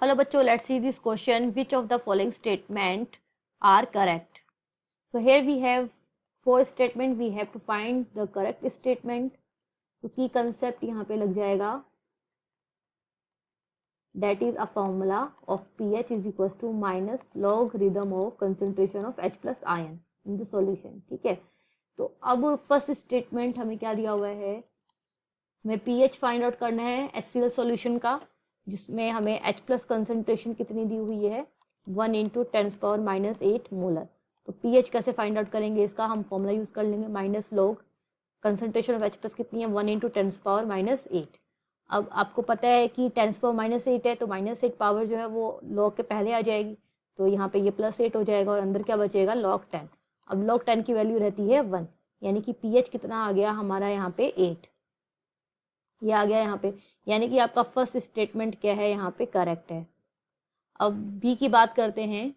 Hello बच्चों, let's see this question. Which of the following statement are correct? So here we have four statement. We have to find the correct statement. So key concept यहाँ पे लग जाएगा. That is a formula of pH is equals to minus logarithm of concentration of H plus ion in the solution. ठीक है. तो अब first statement हमें क्या दिया हुआ है, हमें pH फाइंड आउट करना है HCl सॉल्यूशन का, जिसमें हमें H प्लस कंसंट्रेशन कितनी दी हुई है 1 इंटू 10⁻⁸ मोलर. तो pH कैसे फाइंड आउट करेंगे, इसका हम फॉर्मूला यूज कर लेंगे. Minus log concentration of H plus कितनी है 1 इंटू 10⁻⁸. अब आपको पता है कि 10⁻⁸ है, तो -8 पावर जो है वो लॉग के पहले आ जाएगी, तो यहाँ पे ये +8 हो जाएगा और अंदर क्या बचेगा log 10. अब log 10 की वैल्यू रहती है 1, यानी कि pH कितना आ गया हमारा यहाँ पे 8. ये आ गया यहाँ पे, यानी कि आपका फर्स्ट स्टेटमेंट क्या है यहाँ पे करेक्ट है. अब बी की बात करते हैं.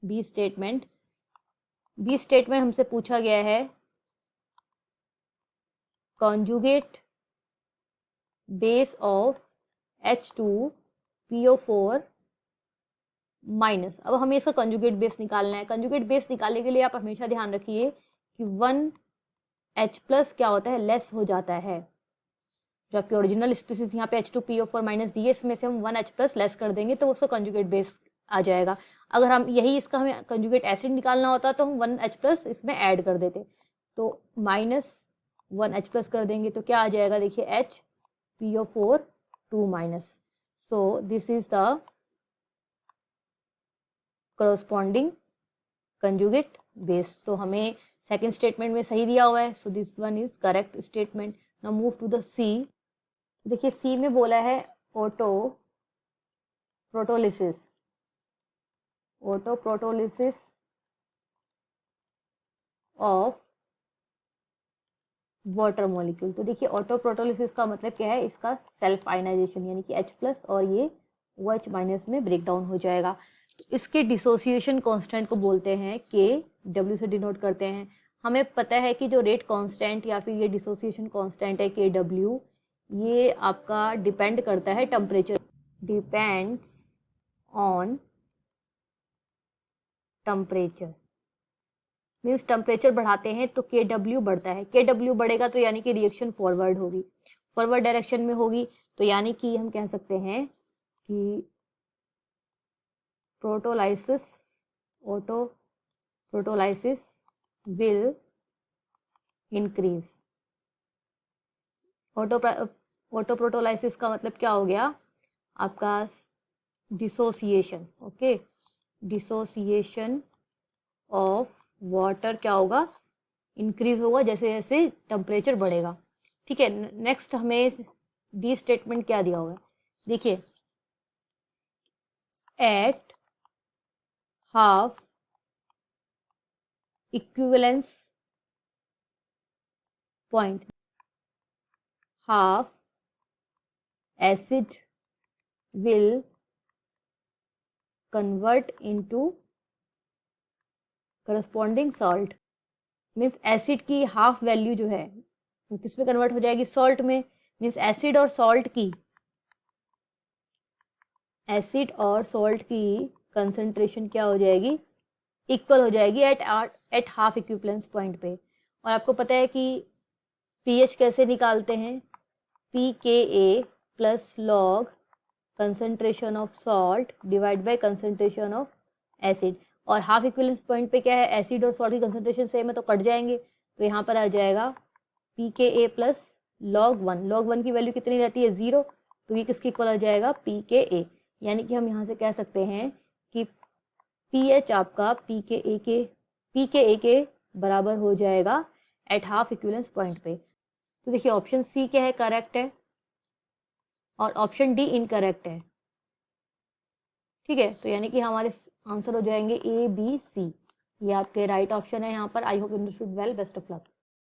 बी स्टेटमेंट हमसे पूछा गया है conjugate base of H2PO4 minus. अब हमें इसका कॉन्जुगेट बेस निकालना है. कॉन्जुगेट बेस निकालने के लिए आप हमेशा ध्यान रखिए कि 1H+ क्या होता है, लेस हो जाता है. जो आपकी ओरिजिनल स्पीसीज यहाँ पे H2PO4 माइनस दी है, इसमें से हम 1H+ लेस कर देंगे तो उसका कॉन्जुगेट बेस आ जाएगा. अगर हम इसका हमें कॉन्जुगेट एसिड निकालना होता तो हम 1H+ इसमें ऐड कर देते, तो -1H+ कर देंगे तो क्या आ जाएगा, देखिए HPO4 2 minus. So this is the corresponding conjugate base. तो हमें सेकेंड स्टेटमेंट में सही दिया हुआ है, so this one is correct statement. Now move to the C. देखिए सी में बोला है auto protolysis of water molecule. तो देखिए ऑटो प्रोटोलिसिस का मतलब क्या है, इसका सेल्फ आयनाइजेशन, यानी कि H+ और ये OH- में ब्रेक डाउन हो जाएगा. तो इसके डिसोसिएशन कांस्टेंट को बोलते हैं KW से डिनोट करते हैं. हमें पता है कि जो रेट कांस्टेंट या फिर ये डिसोसिएशन कांस्टेंट है KW, ये आपका डिपेंड करता है temperature, depends on temperature. Means temperature बढ़ाते हैं तो KW बढ़ता है. KW बढ़ेगा तो यानी कि रिएक्शन फॉरवर्ड होगी, फॉरवर्ड डायरेक्शन में होगी, तो यानी कि हम कह सकते हैं कि ऑटो प्रोटोलाइसिस विल इंक्रीज. ऑटो प्रोटोलाइसिस का मतलब क्या हो गया आपका, dissociation. Okay, dissociation of water क्या होगा, इंक्रीज होगा जैसे जैसे टेम्परेचर बढ़ेगा. ठीक है. नेक्स्ट हमें डी स्टेटमेंट क्या दिया हुआ है, देखिए at half equivalence point half acid will convert into corresponding salt. Means acid की हाफ वैल्यू जो है वो किस में कन्वर्ट हो जाएगी, सॉल्ट में. मीन्स एसिड और सॉल्ट की कंसंट्रेशन क्या हो जाएगी, इक्वल हो जाएगी एट हाफ इक्विवेलेंस पॉइंट पे. और आपको पता है कि pH कैसे निकालते हैं, pKa plus log concentration of salt divide by concentration of acid. और हाफ इक्विवेलेंस पॉइंट पे क्या है, एसिड और सॉल्ट की कंसंट्रेशन सेम है तो कट जाएंगे, तो यहाँ पर आ जाएगा pKa प्लस log 1 की वैल्यू कितनी रहती है 0, तो ये किसके इक्वल आ जाएगा pKa. यानी कि हम यहाँ से कह सकते हैं कि pH आपका pKa के बराबर हो जाएगा एट हाफ इक्विवेलेंस पॉइंट पे. तो देखिए ऑप्शन सी क्या है, करेक्ट है, और ऑप्शन डी इनकरेक्ट है. ठीक है. तो यानी कि हमारे आंसर हो जाएंगे A, B, C. ये आपके राइट ऑप्शन है यहाँ पर. I hope you understood well. Best of luck.